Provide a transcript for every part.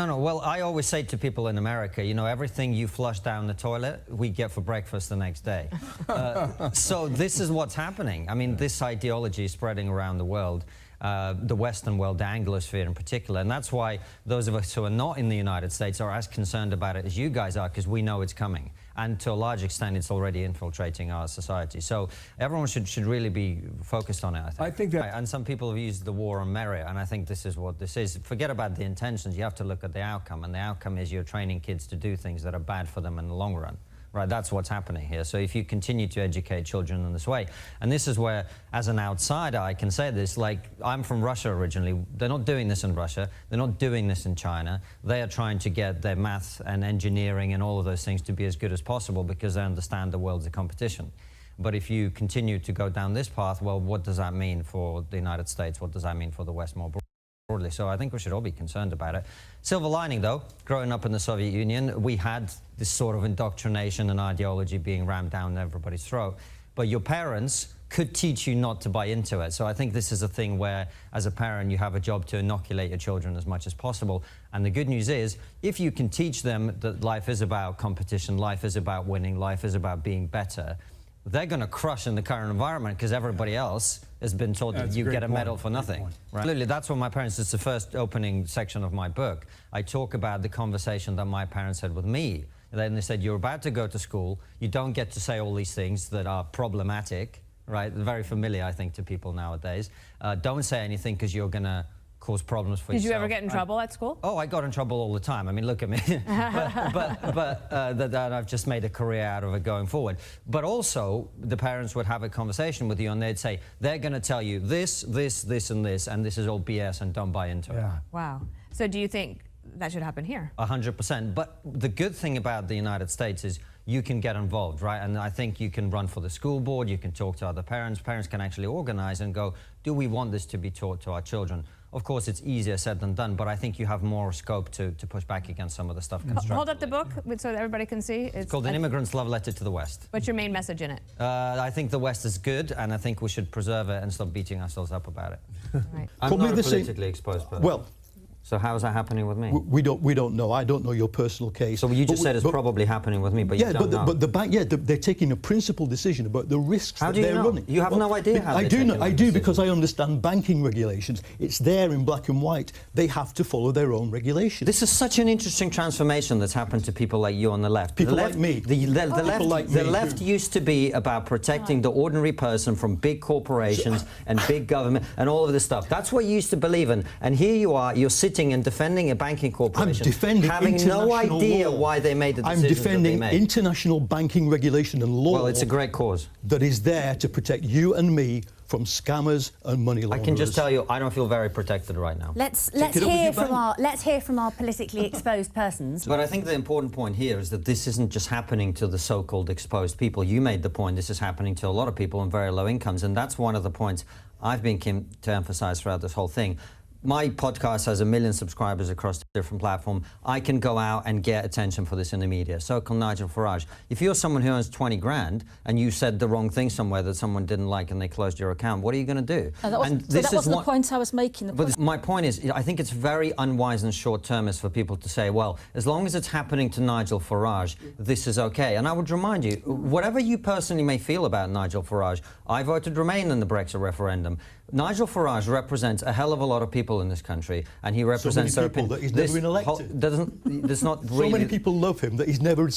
No, well, I always say to people in America, you know, everything you flush down the toilet, we get for breakfast the next day. So this is what's happening. I mean, this ideology is spreading around the world, the Western world, the Anglosphere in particular, and that's why those of us who are not in the United States are as concerned about it as you guys are, because we know it's coming. And to a large extent, it's already infiltrating our society. So everyone should really be focused on it, I think. I think that... And some people have used the war on merit, and I think this is what this is. Forget about the intentions, you have to look at the outcome, and the outcome is you're training kids to do things that are bad for them in the long run. Right, that's what's happening here. So if you continue to educate children in this way, and this is where, as an outsider, I can say this, like, I'm from Russia originally. They're not doing this in Russia. They're not doing this in China. They are trying to get their maths and engineering and all of those things to be as good as possible because they understand the world's a competition. But if you continue to go down this path, well, what does that mean for the United States? What does that mean for the West more broadly? So I think we should all be concerned about it. Silver lining, though, growing up in the Soviet Union, we had this sort of indoctrination and ideology being rammed down everybody's throat. But your parents could teach you not to buy into it. So I think this is a thing where, as a parent, you have a job to inoculate your children as much as possible. And the good news is, if you can teach them that life is about competition, life is about winning, life is about being better, they're going to crush in the current environment because everybody else has been told that you get a medal for nothing. Right? Literally, that's what my parents, it's the first opening section of my book. I talk about the conversation that my parents had with me. And then they said, you're about to go to school, you don't get to say all these things that are problematic, right? Very familiar, I think, to people nowadays. Don't say anything because you're going to cause problems for yourself. Did you ever get in trouble at school? Oh, I got in trouble all the time. I mean, look at me. but I've just made a career out of it going forward. But also, the parents would have a conversation with you and they'd say, they're going to tell you this, this, this, and this is all BS and don't buy into it. Wow. So do you think that should happen here? 100%. But the good thing about the United States is you can get involved, right? And I think you can run for the school board, you can talk to other parents. Parents can actually organize and go, do we want this to be taught to our children? Of course, it's easier said than done, but I think you have more scope to push back against some of the stuff constructively. Hold up the book so that everybody can see. It's called An Immigrant's Love Letter to the West. What's your main message in it? I think the West is good, and I think we should preserve it and stop beating ourselves up about it. Right. I'm not a politically exposed person. Well, so how is that happening with me? We don't know. I don't know your personal case. So you just said it's probably happening with me, but you don't know. But the bank, they're taking a principled decision about the risks that they're running. You have no idea how I do know. I do because I understand banking regulations. It's there in black and white. They have to follow their own regulations. This is such an interesting transformation that's happened to people like you on the left. People like me. The left used to be about protecting the ordinary person from big corporations and big government and all of this stuff. That's what you used to believe in. And here you are, you're sitting and defending a banking corporation, I'm defending having no idea law. why they made the decisions I'm defending that they made. international banking regulation and law. Well, it's a great cause. That is there to protect you and me from scammers and money launderers. I can just tell you, I don't feel very protected right now. Let's hear from our politically exposed persons. But I think the important point here is that this isn't just happening to the so-called exposed people. You made the point this is happening to a lot of people on very low incomes, and that's one of the points I've been keen to emphasize throughout this whole thing. My podcast has 1 million subscribers across different platforms. I can go out and get attention for this in the media. So can Nigel Farage. If you're someone who earns 20 grand and you said the wrong thing somewhere that someone didn't like and they closed your account, what are you going to do? That wasn't the point I was making. My point is, I think it's very unwise and short-termist for people to say, well, as long as it's happening to Nigel Farage, this is okay. And I would remind you, whatever you personally may feel about Nigel Farage, I voted Remain in the Brexit referendum. Nigel Farage represents a hell of a lot of people in this country, and he represents so many people that he's never been elected. There's not really. So many people love him that he's never won.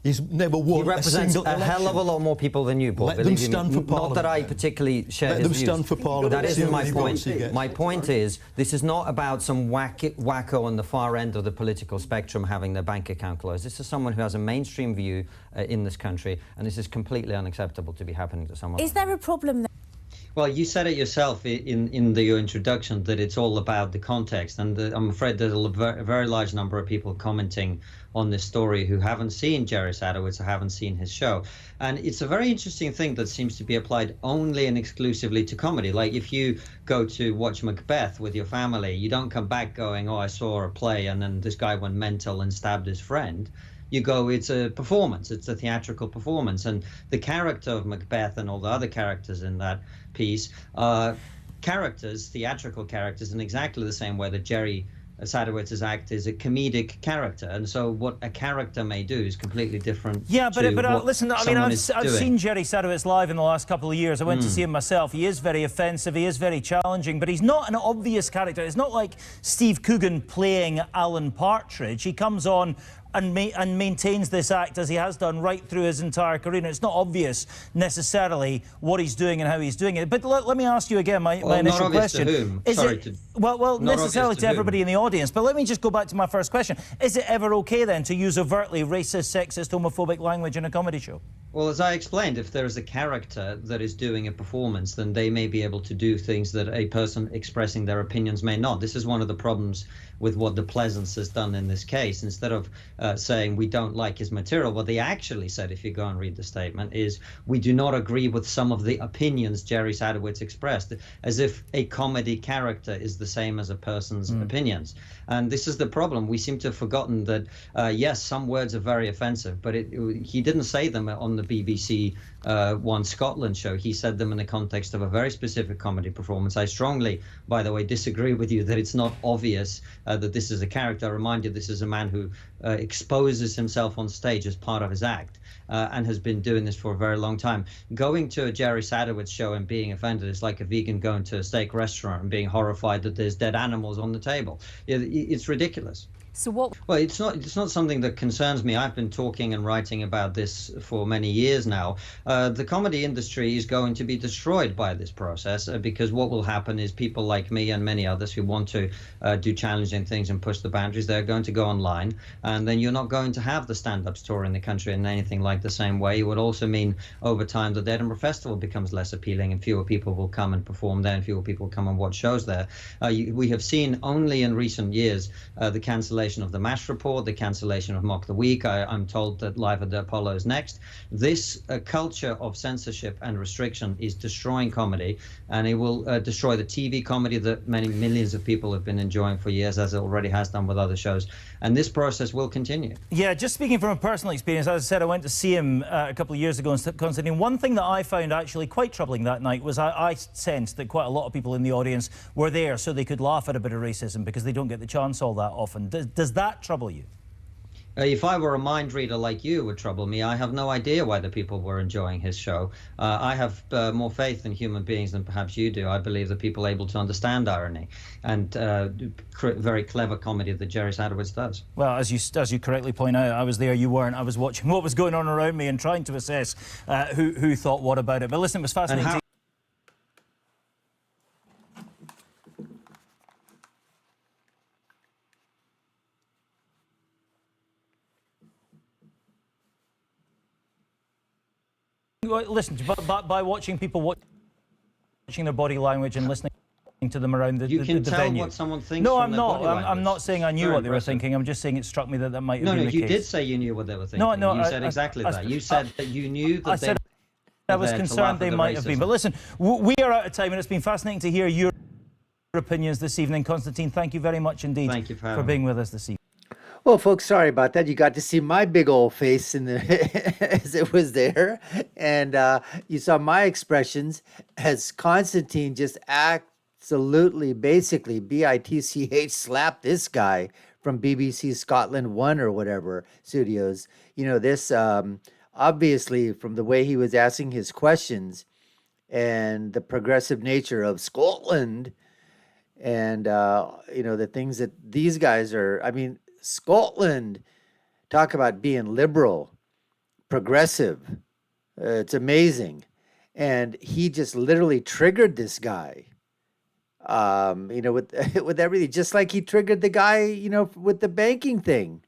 He represents a hell of a lot more people than you, Paul. Let them stand for Parliament. Not that I particularly share his views. Let them stand for Parliament. That isn't my point. My point is, this is not about some wacko on the far end of the political spectrum having their bank account closed. This is someone who has a mainstream view in this country, and this is completely unacceptable to be happening to someone. Is there a problem there? Well, you said it yourself in your introduction that it's all about the context, and I'm afraid there's a very large number of people commenting on this story who haven't seen Jerry Sadowitz or haven't seen his show. And it's a very interesting thing that seems to be applied only and exclusively to comedy. Like if you go to watch Macbeth with your family, you don't come back going, oh, I saw a play and then this guy went mental and stabbed his friend. You go, it's a performance, it's a theatrical performance. And the character of Macbeth and all the other characters in that piece are characters, theatrical characters, in exactly the same way that Jerry Sadowitz's act is a comedic character, and so what a character may do is completely different. Yeah, but what listen, I mean, someone I've is seen doing. Jerry Sadowitz live in the last couple of years. I went to see him myself. He is very offensive. He is very challenging, but he's not an obvious character. It's not like Steve Coogan playing Alan Partridge. He comes on and maintains this act as he has done right through his entire career. It's not obvious necessarily what he's doing and how he's doing it. But let me ask you again my initial question. To whom? Is Sorry, it, well, necessarily to everybody in the audience. But let me just go back to my first question. Is it ever okay then to use overtly racist, sexist, homophobic language in a comedy show? Well, as I explained, if there is a character that is doing a performance, then they may be able to do things that a person expressing their opinions may not. This is one of the problems with what the Pleasance has done in this case. Instead of saying we don't like his material, what they actually said, if you go and read the statement, is we do not agree with some of the opinions Jerry Sadowitz expressed, as if a comedy character is the same as a person's opinions. And this is the problem. We seem to have forgotten that, yes, some words are very offensive, but he didn't say them on the BBC One Scotland show. He said them in the context of a very specific comedy performance. I strongly, by the way, disagree with you that it's not obvious that this is a character. I remind you, this is a man who exposes himself on stage as part of his act. And has been doing this for a very long time. Going to a Jerry Sadowitz show and being offended is like a vegan going to a steak restaurant and being horrified that there's dead animals on the table. It's ridiculous. So what? Well, it's not something that concerns me. I've been talking and writing about this for many years now. The comedy industry is going to be destroyed by this process because what will happen is people like me and many others who want to do challenging things and push the boundaries, they're going to go online, and then you're not going to have the stand-up tour in the country in anything like the same way. It would also mean over time that the Edinburgh Festival becomes less appealing and fewer people will come and perform there and fewer people come and watch shows there. We have seen only in recent years the cancellation of the MASH report, the cancellation of Mock the Week. I'm told that Live at the Apollo is next. This culture of censorship and restriction is destroying comedy, and it will destroy the TV comedy that many millions of people have been enjoying for years, as it already has done with other shows. And this process will continue. Yeah, just speaking from a personal experience, as I said, I went to see him a couple of years ago in Konstantin. One thing that I found actually quite troubling that night was I sensed that quite a lot of people in the audience were there so they could laugh at a bit of racism because they don't get the chance all that often. Does that trouble you? If I were a mind reader like you, it would trouble me. I have no idea why the people were enjoying his show. I have more faith in human beings than perhaps you do. I believe that people are able to understand irony and very clever comedy that Jerry Sadowitz does. Well, as you correctly point out, I was there, you weren't. I was watching what was going on around me and trying to assess who thought what about it. But listen, it was fascinating. Listen, by watching people watching their body language and listening to them around the venue. You can tell what someone thinks. No, from I'm their not. body I'm not saying I knew what they were impressive. thinking. I'm just saying it struck me that might have been the case. No, you did say you knew what they were thinking. No, you said exactly that. You said that you knew that I said I was concerned they might have been. But listen, we are out of time, and it's been fascinating to hear your opinions this evening. Konstantin, thank you very much indeed Thank you for being with us this evening. Well, folks, sorry about that. You got to see my big old face in the as it was there, and you saw my expressions as Konstantin just absolutely, basically, bitch slapped this guy from BBC Scotland 1 or whatever studios. You know, this obviously from the way he was asking his questions and the progressive nature of Scotland, and you know, the things that these guys are. I mean, Scotland, talk about being liberal, progressive. It's amazing. And he just literally triggered this guy, you know, with with everything, just like he triggered the guy, you know, with the banking thing.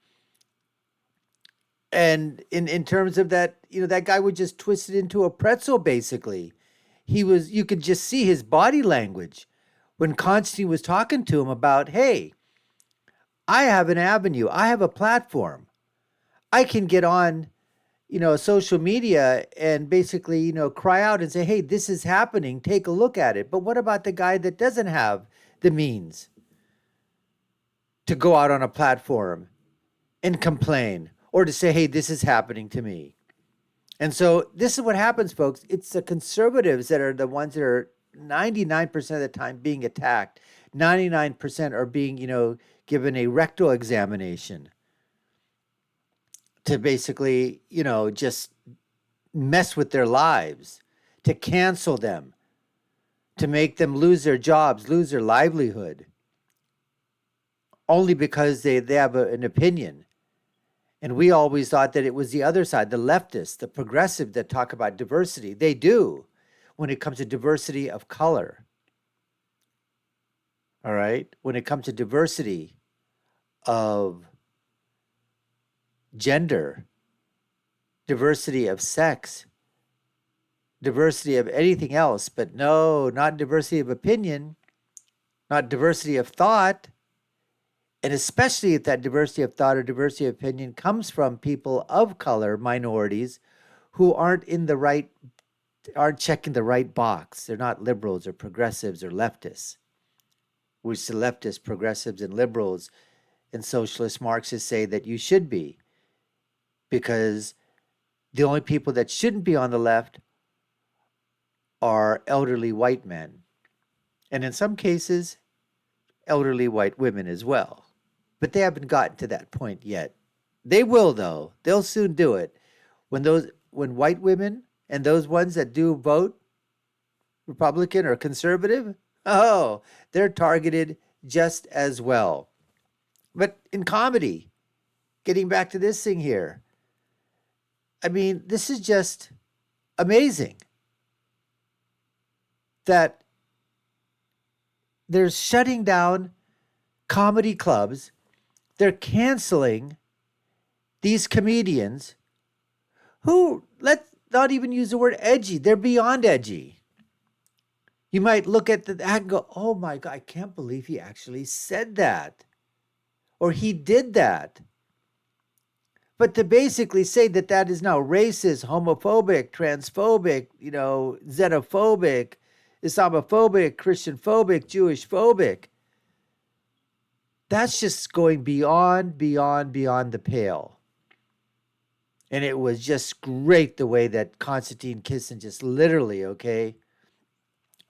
And in terms of that, you know, that guy would just twist it into a pretzel, basically. You could just see his body language when Konstantin was talking to him about, hey, I have an avenue. I have a platform. I can get on, you know, social media and basically, you know, cry out and say, hey, this is happening. Take a look at it. But what about the guy that doesn't have the means to go out on a platform and complain or to say, hey, this is happening to me? And so this is what happens, folks. It's the conservatives that are the ones that are 99% of the time being attacked. 99% are being, you know, given a rectal examination to basically, just mess with their lives, to cancel them, to make them lose their jobs, lose their livelihood, only because they have an opinion. And we always thought that it was the other side, the leftists, the progressive, that talk about diversity. They do when it comes to diversity of color. All right? When it comes to diversity of gender, diversity of sex, diversity of anything else, but no, not diversity of opinion, not diversity of thought. And especially if that diversity of thought or diversity of opinion comes from people of color, minorities, who aren't checking the right box. They're not liberals or progressives or leftists, which the leftists, progressives, and liberals and socialist Marxists say that you should be. Because the only people that shouldn't be on the left are elderly white men. And in some cases, elderly white women as well. But they haven't gotten to that point yet. They will, though. They'll soon do it. When white women and those ones that do vote Republican or conservative, they're targeted just as well. But in comedy, getting back to this thing here, I mean, this is just amazing that they're shutting down comedy clubs. They're canceling these comedians who, let's not even use the word edgy. They're beyond edgy. You might look at that and go, oh my God, I can't believe he actually said that. Or he did that. But to basically say that that is now racist, homophobic, transphobic, xenophobic, Islamophobic, Christianphobic, Jewish-phobic, that's just going beyond the pale. And it was just great the way that Konstantin Kisin just literally,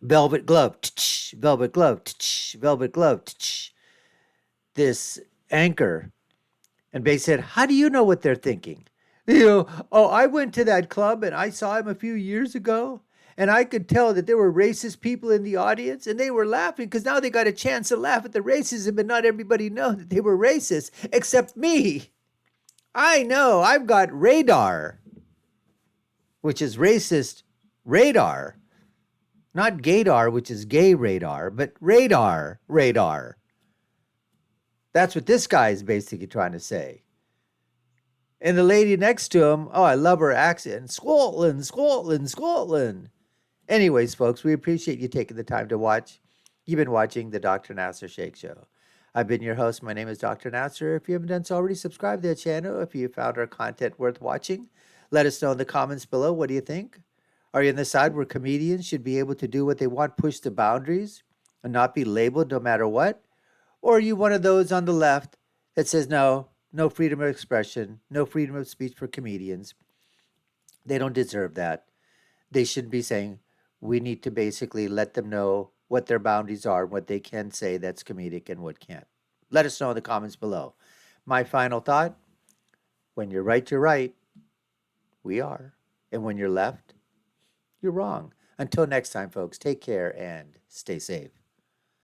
velvet glove, velvet glove, velvet glove, this anchor. And they said, how do you know what they're thinking? I went to that club and I saw him a few years ago. And I could tell that there were racist people in the audience, and they were laughing because now they got a chance to laugh at the racism, but not everybody know that they were racist, except me. I know, I've got radar, which is racist radar. Not gaydar, which is gay radar, but radar. That's what this guy is basically trying to say. And the lady next to him, I love her accent. Scotland. Anyways, folks, we appreciate you taking the time to watch. You've been watching the Dr. Nasir Shaikh Show. I've been your host. My name is Dr. Nasir. If you haven't done so already, subscribe to the channel. If you found our content worth watching, let us know in the comments below. What do you think? Are you on the side where comedians should be able to do what they want, push the boundaries, and not be labeled no matter what? Or are you one of those on the left that says, no freedom of expression, no freedom of speech for comedians? They don't deserve that. They shouldn't be saying, we need to basically let them know what their boundaries are and what they can say that's comedic and what can't. Let us know in the comments below. My final thought, when you're right, you're right. We are. And when you're left, you're wrong. Until next time, folks, take care and stay safe.